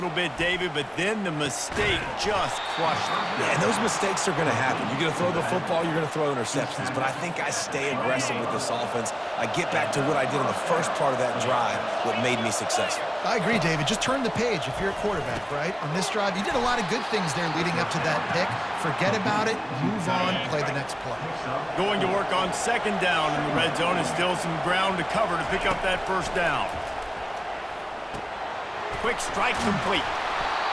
little bit, David, but then the mistake just crushed him. Yeah, and those mistakes are going to happen. You're going to throw the football, you're going to throw interceptions. But I think I stay aggressive with this offense. I get back to what I did in the first part of that drive, what made me successful. I agree, David. Just turn the page if you're a quarterback, right? On this drive, you did a lot of good things there leading up to that pick. Forget about it, move on, play the next play. Going to work on second down in the red zone, and still some ground to cover to pick up that first down. Quick strike complete.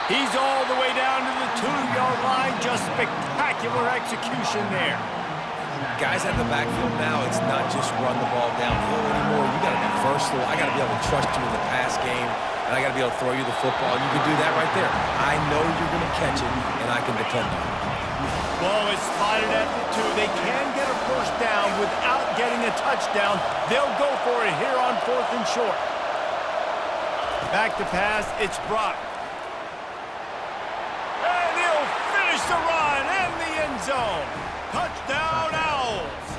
He's all the way down to the 2-yard line. Just spectacular execution there. Guys at the backfield now, it's not just run the ball downhill anymore. You got to be versatile. I got to be able to trust you in the pass game, and I got to be able to throw you the football. You can do that right there. I know you're going to catch it, and I can depend on it. Ball is spotted at the 2. They can get a first down without getting a touchdown. They'll go for it here on 4th and short. Back to pass, it's Brock. And he'll finish the run and the end zone. Touchdown, Owls.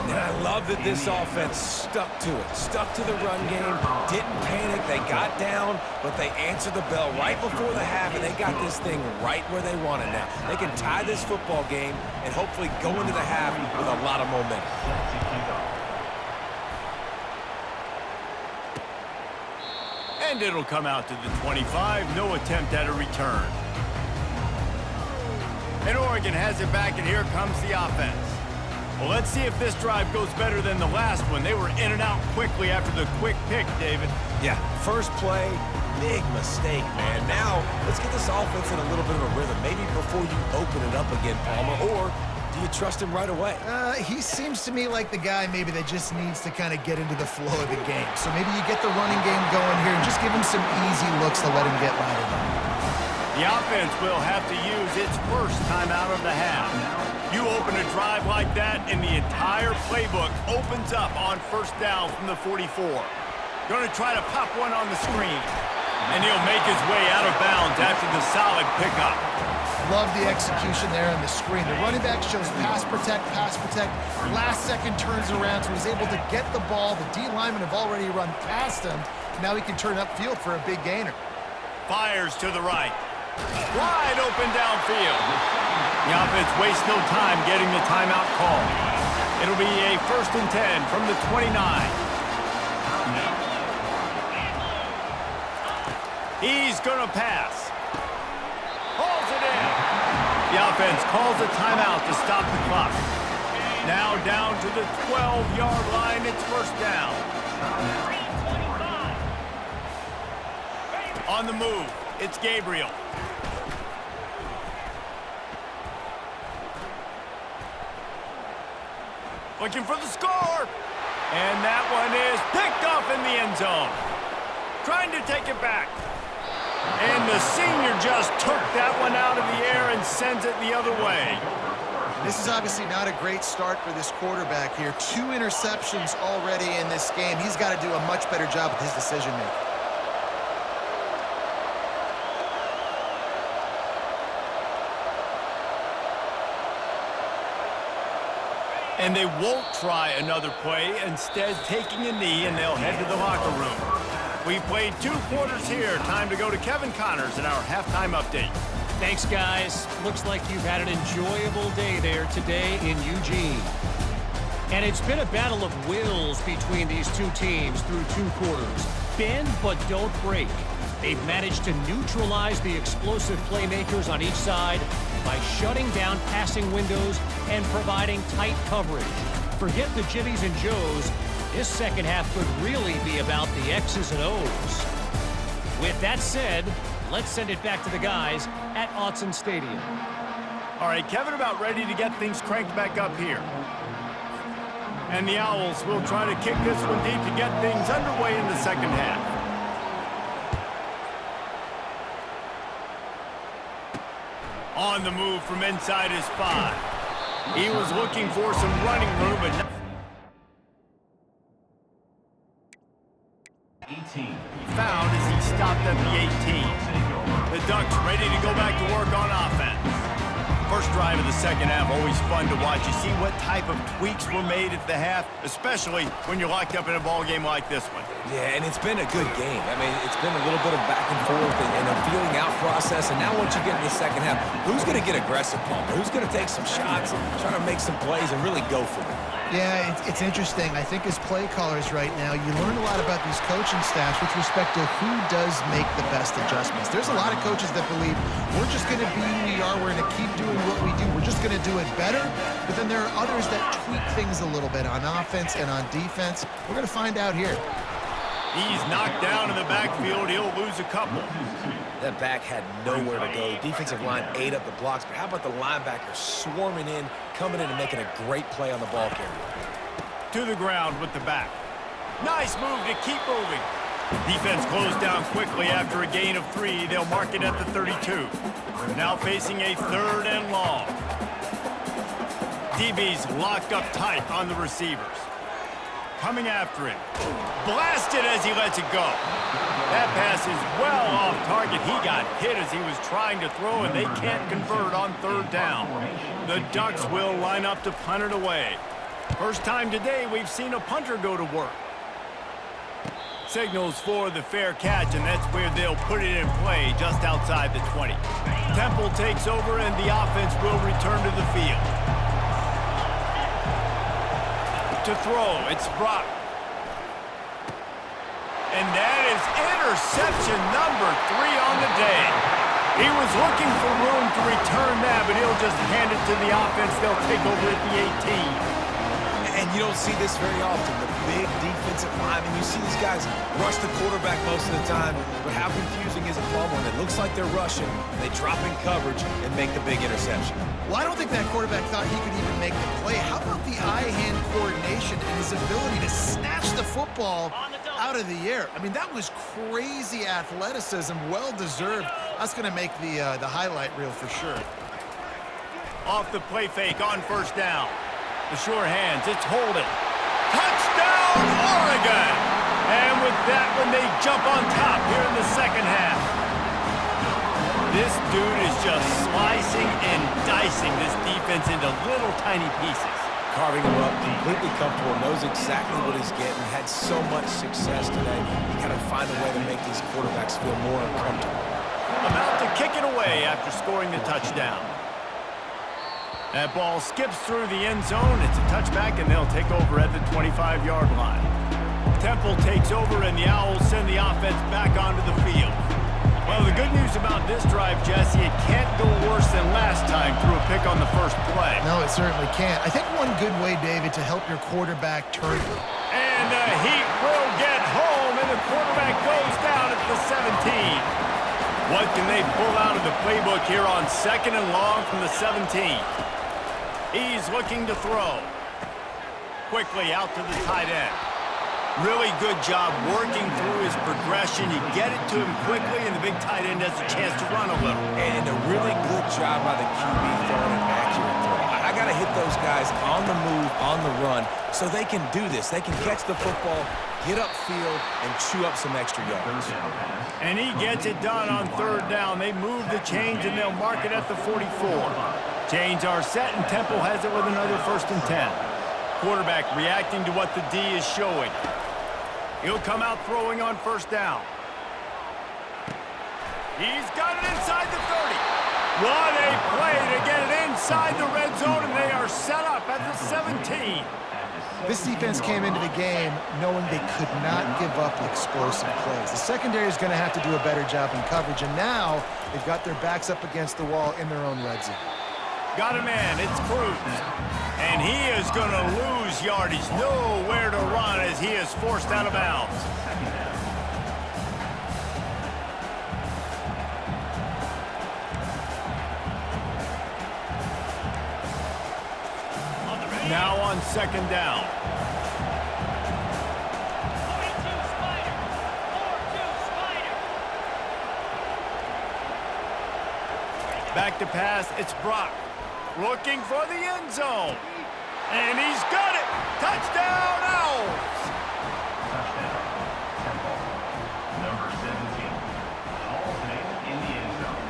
And I love that this offense stuck to it. Stuck to the run game, didn't panic. They got down, but they answered the bell right before the half, and they got this thing right where they want it now. They can tie this football game and hopefully go into the half with a lot of momentum. And it'll come out to the 25. No attempt at a return. And Oregon has it back, and here comes the offense. Well, let's see if this drive goes better than the last one. They were in and out quickly after the quick pick, David. Yeah, first play, big mistake, man. Now, let's get this offense in a little bit of a rhythm. Maybe before you open it up again, Palmer, or do you trust him right away? He seems to me like the guy maybe that just needs to kind of get into the flow of the game. So maybe you get the running game going here and just give him some easy looks to let him get landed on. The offense will have to use its first timeout of the half. You open a drive like that, and the entire playbook opens up on first down from the 44. Going to try to pop one on the screen. And he'll make his way out of bounds after the solid pickup. Love the execution there on the screen. The running back shows pass protect, last second turns around, so he's able to get the ball. The D linemen have already run past him. Now he can turn upfield for a big gainer. Fires to the right. Wide open downfield. The offense wastes no time getting the timeout call. It'll be a 1st and 10 from the 29. He's going to pass. Hauls it in. The offense calls a timeout to stop the clock. Now down to the 12-yard line. It's first down. On the move, it's Gabriel. Looking for the score. And that one is picked off in the end zone. Trying to take it back. And the senior just took that one out of the air and sends it the other way. This is obviously not a great start for this quarterback here. 2 interceptions already in this game. He's got to do a much better job with his decision-making. And they won't try another play, instead taking a knee, and they'll head to the locker room. We've played 2 quarters here. Time to go to Kevin Connors in our halftime update. Thanks, guys. Looks like you've had an enjoyable day there today in Eugene. And it's been a battle of wills between these 2 teams through 2 quarters. Bend but don't break. They've managed to neutralize the explosive playmakers on each side by shutting down passing windows and providing tight coverage. Forget the Jimmies and Joes. This second half could really be about the X's and O's. With that said, let's send it back to the guys at Autzen Stadium. All right, Kevin about ready to get things cranked back up here. And the Owls will try to kick this one deep to get things underway in the second half. On the move from inside his 5. He was looking for some running room, but not. He found as he stopped at the 18. The Ducks ready to go back to work on offense. First drive of the second half, always fun to watch. You see what type of tweaks were made at the half, especially when you're locked up in a ball game like this one. Yeah, and it's been a good game. I mean, it's been a little bit of back and forth and a feeling out process. And now once you get in the second half, who's going to get aggressive, Palmer? Who's going to take some shots, try to make some plays, and really go for it? Yeah, it's interesting. I think as play callers right now, you learn a lot about these coaching staffs with respect to who does make the best adjustments. There's a lot of coaches that believe we're just going to be who we are. We're going to keep doing what we do. We're just going to do it better. But then there are others that tweak things a little bit on offense and on defense. We're going to find out here. He's knocked down in the backfield. He'll lose a couple. That back had nowhere to go. Defensive line ate up the blocks, but how about the linebacker swarming in, coming in and making a great play on the ball carrier? To the ground with the back. Nice move to keep moving. Defense closed down quickly after a gain of 3. They'll mark it at the 32. Now facing a 3rd and long. DB's locked up tight on the receivers. Coming after him. Blasted as he lets it go. That pass is well off target. He got hit as he was trying to throw, and they can't convert on 3rd down. The Ducks will line up to punt it away. First time today we've seen a punter go to work. Signals for the fair catch, and that's where they'll put it in play just outside the 20. Temple takes over, and the offense will return to the field. To throw, it's Brock. And that is interception number 3 on the day. He was looking for room to return that, but he'll just hand it to the offense. They'll take over at the 18. And you don't see this very often. The big defensive linemen, you see these guys rush the quarterback most of the time, but how confusing is it, Paul, when it looks like they're rushing, they drop in coverage and make the big interception? Well, I don't think that quarterback thought he could even make the play. How about the eye-hand coordination and his ability to snatch the football out of the air? I mean, that was crazy athleticism, well-deserved. That's going to make the highlight reel for sure. Off the play fake on 1st down. The sure hands, it's holding. Touchdown, Oregon! And with that one, they jump on top here in the second half. This dude is just slicing and dicing this defense into little tiny pieces. Carving him up, completely comfortable, knows exactly what he's getting, had so much success today. You got to find a way to make these quarterbacks feel more uncomfortable. About to kick it away after scoring the touchdown. That ball skips through the end zone. It's a touchback, and they'll take over at the 25-yard line. Temple takes over, and the Owls send the offense back onto the field. Well, the good news about this drive, Jesse, it can't go worse than last time through a pick on the first play. No, it certainly can't. I think one good way, David, to help your quarterback turn. And the Heat will get home, and the quarterback goes down at the 17. What can they pull out of the playbook here on 2nd and long from the 17? He's looking to throw. Quickly out to the tight end. Really good job working through his progression. You get it to him quickly, and the big tight end has a chance to run a little. And a really good job by the QB throwing an accurate throw. I got to hit those guys on the move, on the run, so they can do this. They can catch the football, get upfield, and chew up some extra yards. And he gets it done on 3rd down. They move the chains, and they'll mark it at the 44. Chains are set, and Temple has it with another 1st and 10. Quarterback reacting to what the D is showing. He'll come out throwing on 1st down. He's got it inside the 30. What a play to get it inside the red zone, and they are set up at the 17. This defense came into the game knowing they could not give up explosive plays. The secondary is going to have to do a better job in coverage, and now they've got their backs up against the wall in their own red zone. Got a man, it's Cruz. And he is going to lose yardage. Nowhere to run as he is forced out of bounds. Now on 2nd down. Back to pass, it's Brock. Looking for the end zone. And he's got it. Touchdown, Owls. Touchdown. Temple. Number 17. Hall's name in the end zone.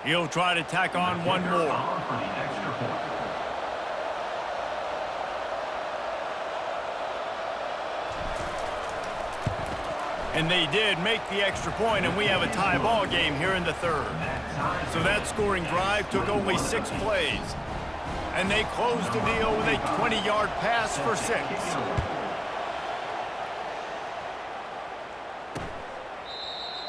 He'll try to tack on one more. For the extra point. And they did make the extra point, and we have a tie ball game here in the third. So that scoring drive took only 6 plays. And they closed the deal with a 20-yard pass for 6.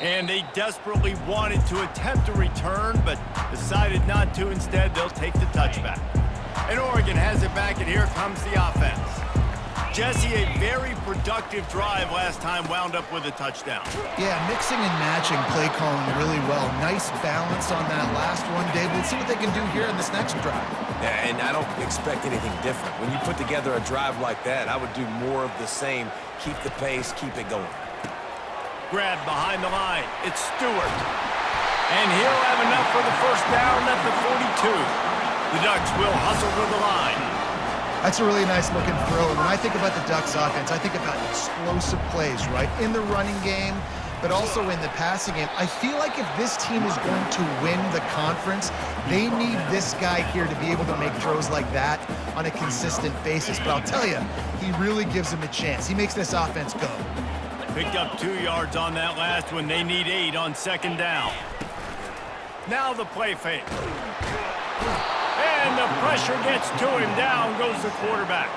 And they desperately wanted to attempt a return, but decided not to. Instead, they'll take the touchback. And Oregon has it back, and here comes the offense. Jesse, a very productive drive last time, wound up with a touchdown. Yeah, mixing and matching play calling really well. Nice balance on that last one, Dave. Let's see what they can do here in this next drive. Yeah, and I don't expect anything different. When you put together a drive like that, I would do more of the same. Keep the pace, keep it going. Grab behind the line. It's Stewart. And he'll have enough for the first down at the 42. The Ducks will hustle to the line. That's a really nice looking throw. When I think about the Ducks offense, I think about explosive plays, right? In the running game, but also in the passing game. I feel like if this team is going to win the conference, they need this guy here to be able to make throws like that on a consistent basis. But I'll tell you, he really gives them a chance. He makes this offense go. Picked up 2 yards on that last one. They need 8 on second down. Now the play fake. And the pressure gets to him. Down goes the quarterback.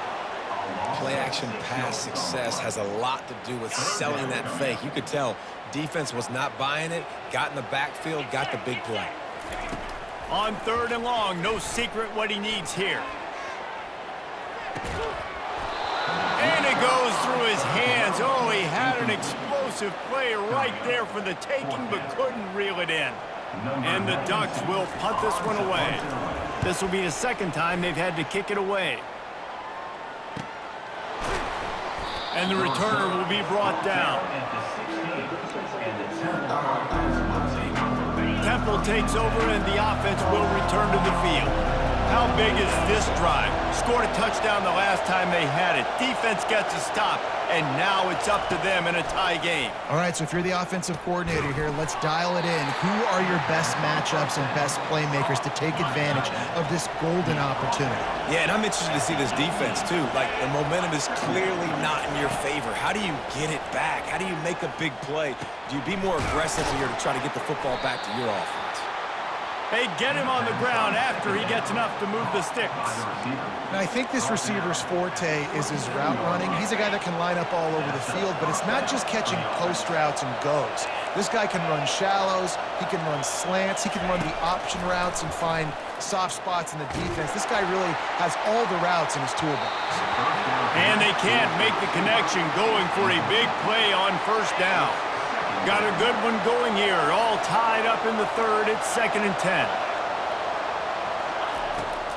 Play-action pass success has a lot to do with selling that fake. You could tell defense was not buying it, got in the backfield, got the big play. On 3rd and long, no secret what he needs here. And it goes through his hands. Oh, he had an explosive play right there for the taking, but couldn't reel it in. And the Ducks will punt this one away. This will be the second time they've had to kick it away. And the returner will be brought down. Temple takes over, and the offense will return to the field. How big is this drive? Scored a touchdown the last time they had it. Defense gets a stop, and now it's up to them in a tie game. All right, so if you're the offensive coordinator here, let's dial it in. Who are your best matchups and best playmakers to take advantage of this golden opportunity? Yeah, and I'm interested to see this defense, too. Like, the momentum is clearly not in your favor. How do you get it back? How do you make a big play? Do you be more aggressive here to try to get the football back to your offense? They get him on the ground after he gets enough to move the sticks. And I think this receiver's forte is his route running. He's a guy that can line up all over the field, but it's not just catching post routes and goes. This guy can run shallows, he can run slants, he can run the option routes and find soft spots in the defense. This guy really has all the routes in his toolbox. And they can't make the connection, going for a big play on first down. Got a good one going here. All tied up in the third. It's 2nd and 10.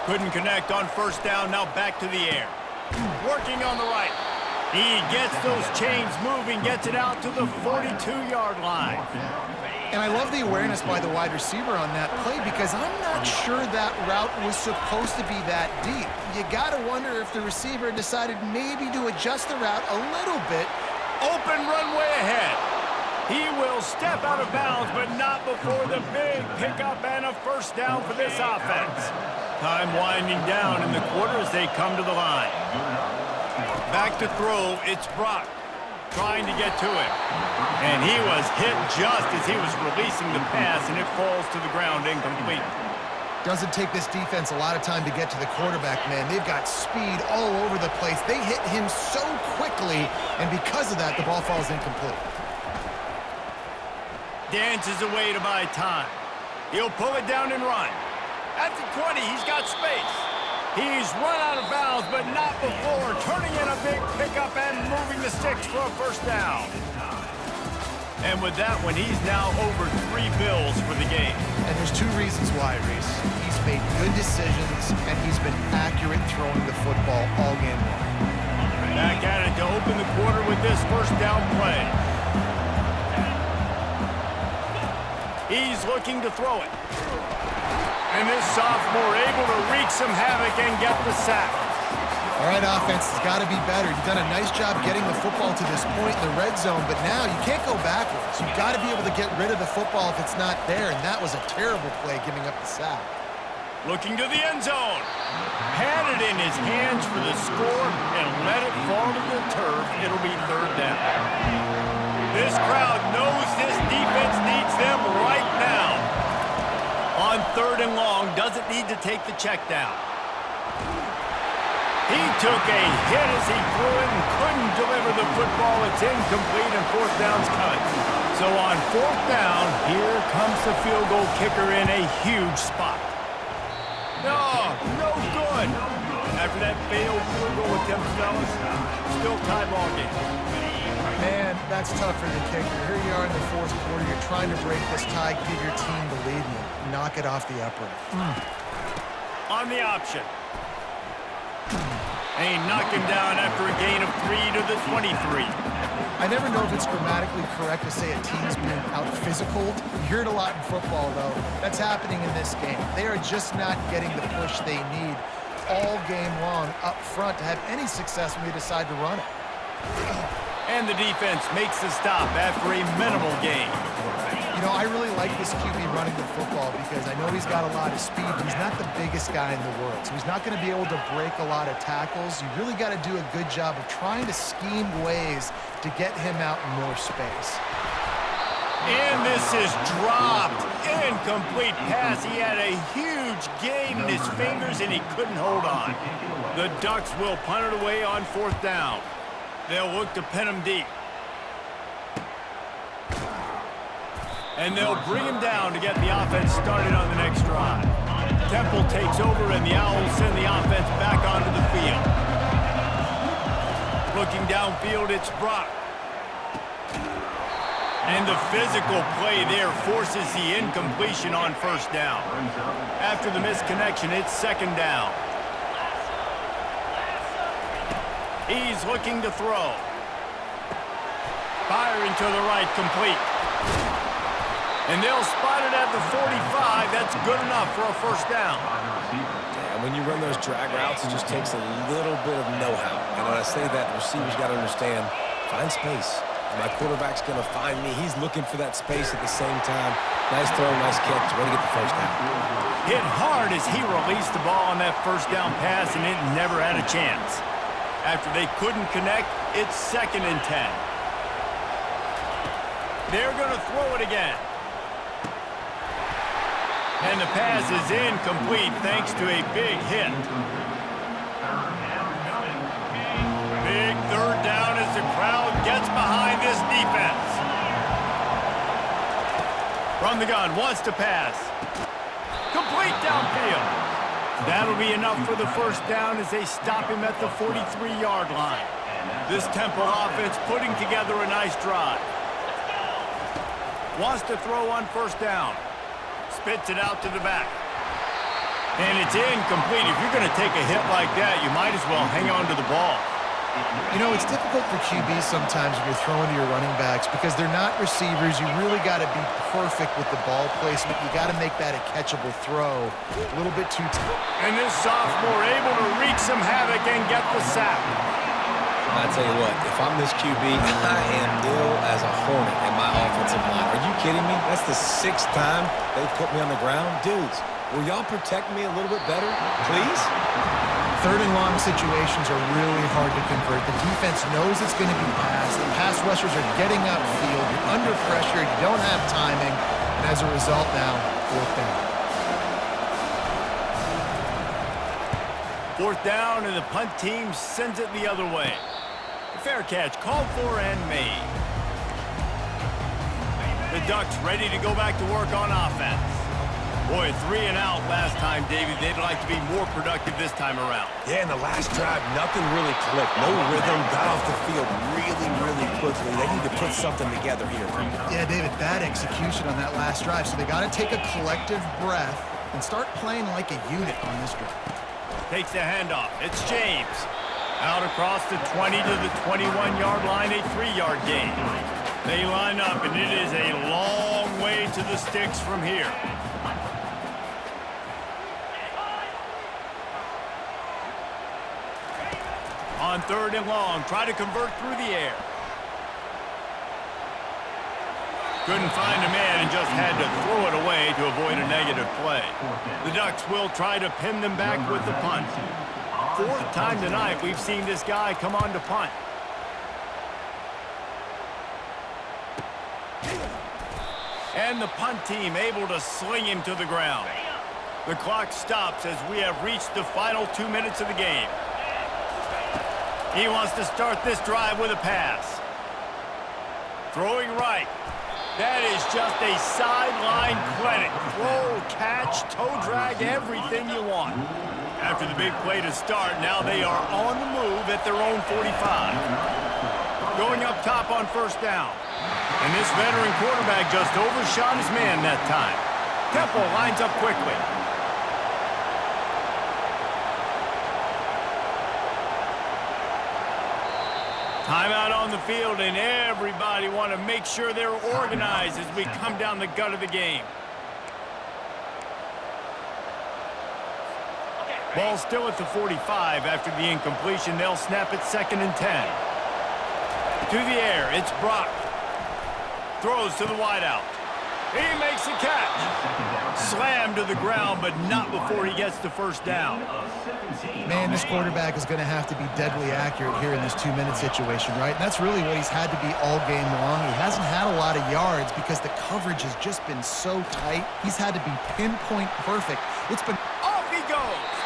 Couldn't connect on first down. Now back to the air. Working on the right. He gets those chains moving, gets it out to the 42-yard line. And I love the awareness by the wide receiver on that play because I'm not sure that route was supposed to be that deep. You got to wonder if the receiver decided maybe to adjust the route a little bit. Open runway ahead. He will step out of bounds, but not before the big pickup and a first down for this offense. Time winding down in the quarter as they come to the line. Back to throw, it's Brock trying to get to him. And he was hit just as he was releasing the pass, and it falls to the ground incomplete. Doesn't take this defense a lot of time to get to the quarterback, man. They've got speed all over the place. They hit him so quickly, and because of that, the ball falls incomplete. Dances away to buy time. He'll pull it down and run. At the 20, he's got space. He's run out of bounds, but not before turning in a big pickup and moving the sticks for a first down. And with that one, he's now over 3 bills for the game. And there's 2 reasons why, Reese. He's made good decisions, and he's been accurate throwing the football all game long. Back at it to open the quarter with this first down play. He's looking to throw it. And this sophomore able to wreak some havoc and get the sack. All right, offense, it's got to be better. You've done a nice job getting the football to this point in the red zone, but now you can't go backwards. You've got to be able to get rid of the football if it's not there, and that was a terrible play giving up the sack. Looking to the end zone. Had it in his hands for the score and let it fall to the turf. It'll be third down. This crowd knows this defense needs them right now. On third and long, doesn't need to take the check down. He took a hit as he threw it and couldn't deliver the football. It's incomplete and fourth down's coming. So on fourth down, here comes the field goal kicker in a huge spot. No, no good. After that failed field goal attempt, fellas, still tie ball game. Man, that's tough for the kicker. Here you are in the fourth quarter. You're trying to break this tie, give your team the lead, and knock it off the upright. On the option. And he knocked him down after a gain of 3 to the 23. I never know if it's grammatically correct to say a team's being out-physicaled. You hear it a lot in football, though. That's happening in this game. They are just not getting the push they need all game long up front to have any success when they decide to run it. And the defense makes the stop after a minimal gain. You know, I really like this QB running the football because I know he's got a lot of speed, but he's not the biggest guy in the world. So he's not going to be able to break a lot of tackles. You really got to do a good job of trying to scheme ways to get him out in more space. And this is dropped. Incomplete pass. He had a huge gain in his fingers and he couldn't hold on. The Ducks will punt it away on fourth down. They'll look to pin him deep. And they'll bring him down to get the offense started on the next drive. Temple takes over, and the Owls send the offense back onto the field. Looking downfield, it's Brock. And the physical play there forces the incompletion on first down. After the misconnection, it's second down. He's looking to throw. Firing to the right, complete. And they'll spot it at the 45. That's good enough for a first down. And when you run those drag routes, it just takes a little bit of know-how. And when I say that, the receiver's got to understand, find space. My quarterback's going to find me. He's looking for that space at the same time. Nice throw, nice catch. Way to get the first down. Hit hard as he released the ball on that first down pass, and it never had a chance. After they couldn't connect, it's 2nd and 10. They're going to throw it again. And the pass is incomplete thanks to a big hit. Big third down as the crowd gets behind this defense. From the gun, wants to pass. Complete downfield. That'll be enough for the first down as they stop him at the 43-yard line. This Temple offense putting together a nice drive. Wants to throw on first down. Spits it out to the back. And it's incomplete. If you're going to take a hit like that, you might as well hang on to the ball. You know, it's difficult for QBs sometimes when you're throwing to your running backs because they're not receivers. You really got to be perfect with the ball placement. You got to make that a catchable throw. A little bit too And this sophomore able to wreak some havoc and get the sack. I tell you what, if I'm this QB, I am ill as a hornet in my offensive line. Are you kidding me? That's the 6th time they've put me on the ground. Dudes, will y'all protect me a little bit better, please? Third and long situations are really hard to convert. The defense knows it's going to be passed. The pass rushers are getting upfield. You're under pressure. You don't have timing. And as a result now, fourth down. Fourth down, and the punt team sends it the other way. Fair catch, called for and made. The Ducks ready to go back to work on offense. Boy, 3 and out last time, David. They'd like to be more productive this time around. Yeah, in the last drive, nothing really clicked. No rhythm, got off the field really, really quickly. They need to put something together here. Yeah, David, bad execution on that last drive. So they got to take a collective breath and start playing like a unit on this drive. Takes the handoff. It's James. Out across the 20 to the 21-yard line, a 3-yard gain. They line up, and it is a long way to the sticks from here. On 3rd and long, try to convert through the air. Couldn't find a man and just had to throw it away to avoid a negative play. The Ducks will try to pin them back with the punt. 4th time tonight we've seen this guy come on to punt. And the punt team able to sling him to the ground. The clock stops as we have reached the final 2 minutes of the game. He wants to start this drive with a pass. Throwing right. That is just a sideline clinic. Throw, catch, toe drag, everything you want. After the big play to start, now they are on the move at their own 45. Going up top on 1st down. And this veteran quarterback just overshot his man that time. Temple lines up quickly. Timeout on the field, and everybody want to make sure they're organized as we come down the gut of the game. Ball still at the 45 after the incompletion. They'll snap it 2nd and 10. To the air, it's Brock. Throws to the wideout. He makes the catch. Slammed to the ground, but not before he gets the 1st down. Man, this quarterback is going to have to be deadly accurate here in this 2-minute situation, right? And that's really what he's had to be all game long. He hasn't had a lot of yards because the coverage has just been so tight. He's had to be pinpoint perfect. It's been... Off he goes.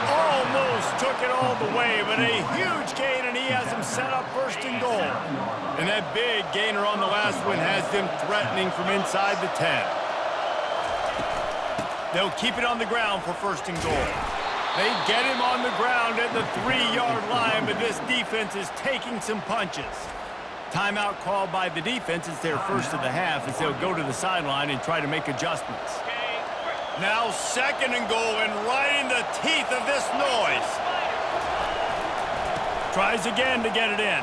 Almost took it all the way, but a huge gain, and he has him set up 1st and goal. And that big gainer on the last one has them threatening from inside the 10. They'll keep it on the ground for 1st and goal. They get him on the ground at the 3-yard line, but this defense is taking some punches. Timeout called by the defense. It's their 1st of the half as they'll go to the sideline and try to make adjustments. Now 2nd and goal, and right in the teeth of this noise. Tries again to get it in.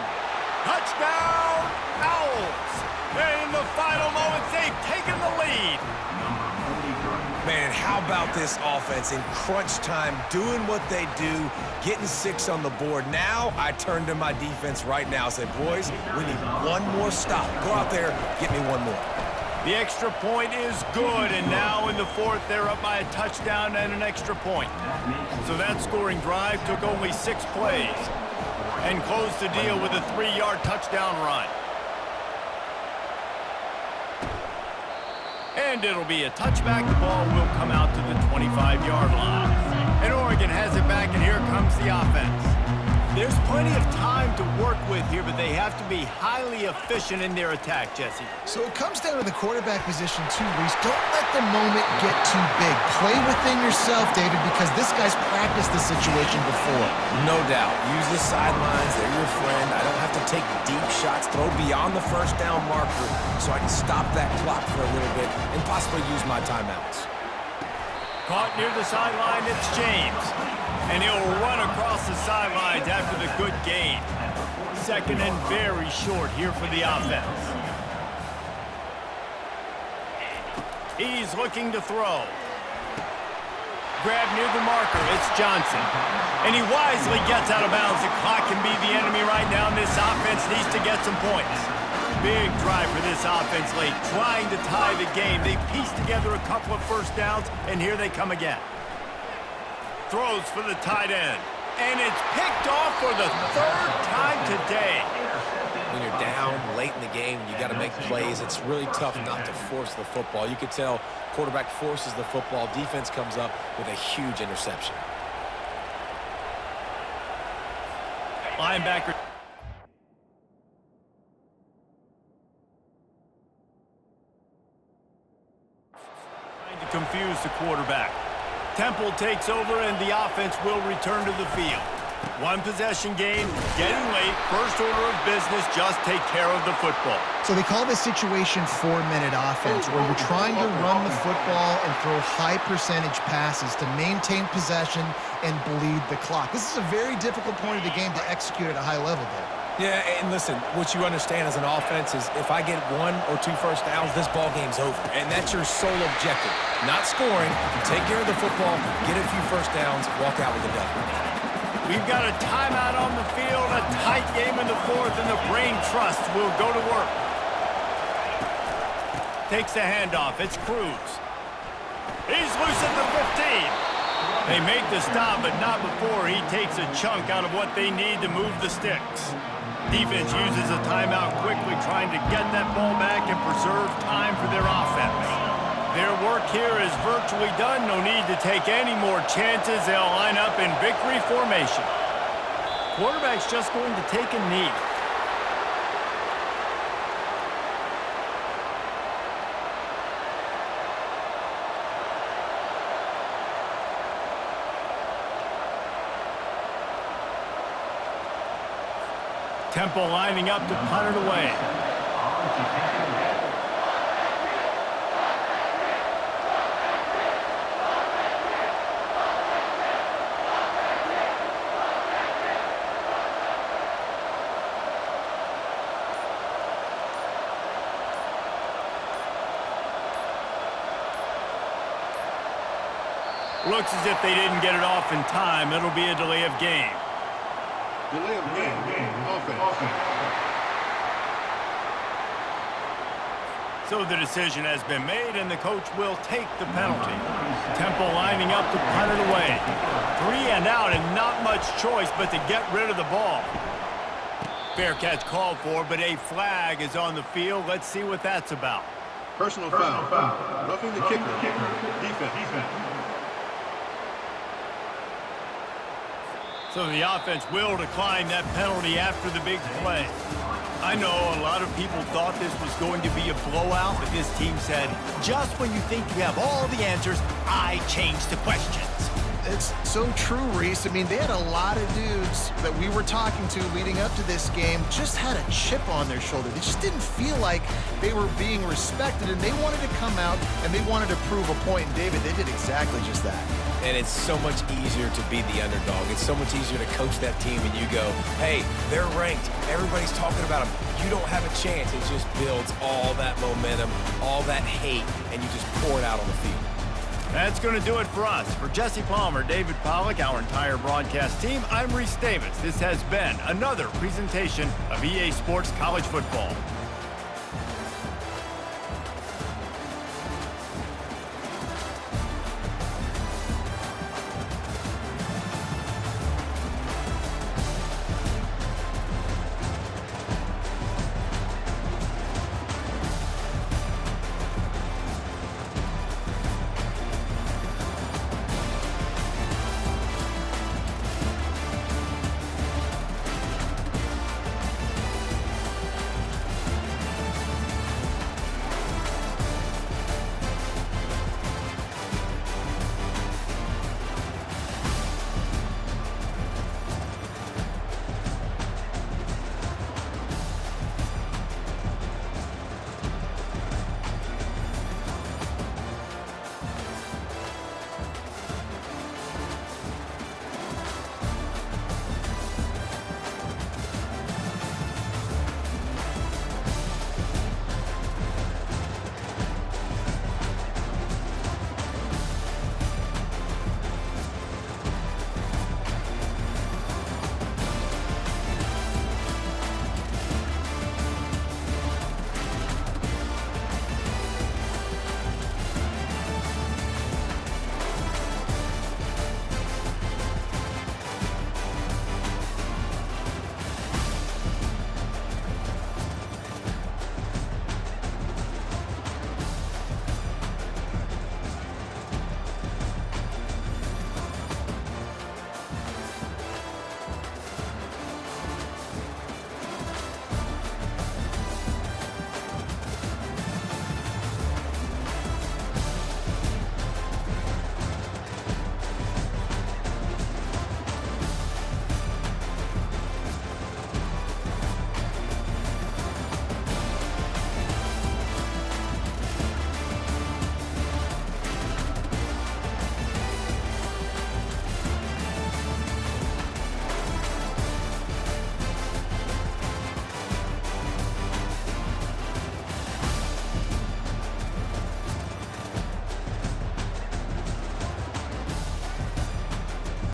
Touchdown, Owls! And in the final moments, they've taken the lead. Man, how about this offense in crunch time, doing what they do, getting 6 on the board. Now I turn to my defense right now and say, boys, we need one more stop. Go out there, get me one more. The extra point is good, and now in the 4th, they're up by a touchdown and an extra point. So that scoring drive took only 6 plays and closed the deal with a 3-yard touchdown run. And it'll be a touchback. The ball will come out to the 25-yard line. And Oregon has it back, and here comes the offense. There's plenty of time to work with here, but they have to be highly efficient in their attack, Jesse. So it comes down to the quarterback position too, Reese. Don't let the moment get too big. Play within yourself, David, because this guy's practiced the situation before. No doubt. Use the sidelines. They're your friend. I don't have to take deep shots. Throw beyond the 1st down marker so I can stop that clock for a little bit and possibly use my timeouts. Caught near the sideline, it's James. And he'll run across the sidelines after the good gain. 2nd and very short here for the offense. He's looking to throw. Grab near the marker, it's Johnson. And he wisely gets out of bounds. The clock can be the enemy right now, and this offense needs to get some points. Big drive for this offense late, trying to tie the game. They pieced together a couple of 1st downs, and here they come again. Throws for the tight end, and it's picked off for the 3rd time today. When you're down late in the game and you got to make plays, it's really tough not to force the football. You could tell quarterback forces the football. Defense comes up with a huge interception. Linebacker. Trying to confuse the quarterback. Temple takes over, and the offense will return to the field. 1 possession game, getting late, 1st order of business, just take care of the football. So they call this situation 4-minute offense, where you're trying to run the football and throw high percentage passes to maintain possession and bleed the clock. This is a very difficult point of the game to execute at a high level, Dave. Yeah, and listen, what you understand as an offense is if I get 1 or 2 1st downs, this ball game's over. And that's your sole objective. Not scoring, take care of the football, get a few 1st downs, walk out with a W. We've got a timeout on the field, a tight game in the fourth, and the brain trust will go to work. Takes the handoff. It's Cruz. He's loose at the 15. They make the stop, but not before he takes a chunk out of what they need to move the sticks. Defense uses a timeout quickly, trying to get that ball back and preserve time for their offense. Their work here is virtually done. No need to take any more chances. They'll line up in victory formation. Quarterback's just going to take a knee. Temple lining up to punt it away. Looks as if they didn't get it off in time. It'll be a delay of game. Delay of game. Offense. So the decision has been made, and the coach will take the penalty. Temple lining up to punt it away. 3 and out, and not much choice but to get rid of the ball. Fair catch called for, but a flag is on the field. Let's see what that's about. Personal foul. Roughing the kicker. Defense. So the offense will decline that penalty after the big play. I know a lot of people thought this was going to be a blowout, but this team said, just when you think you have all the answers, I change the questions. It's so true, Reese. I mean, they had a lot of dudes that we were talking to leading up to this game just had a chip on their shoulder. They just didn't feel like they were being respected, and they wanted to come out and they wanted to prove a point. And David, they did exactly just that. And it's so much easier to be the underdog. It's so much easier to coach that team and you go, hey, they're ranked. Everybody's talking about them. You don't have a chance. It just builds all that momentum, all that hate, and you just pour it out on the field. That's going to do it for us. For Jesse Palmer, David Pollack, our entire broadcast team, I'm Reese Davis. This has been another presentation of EA Sports College Football.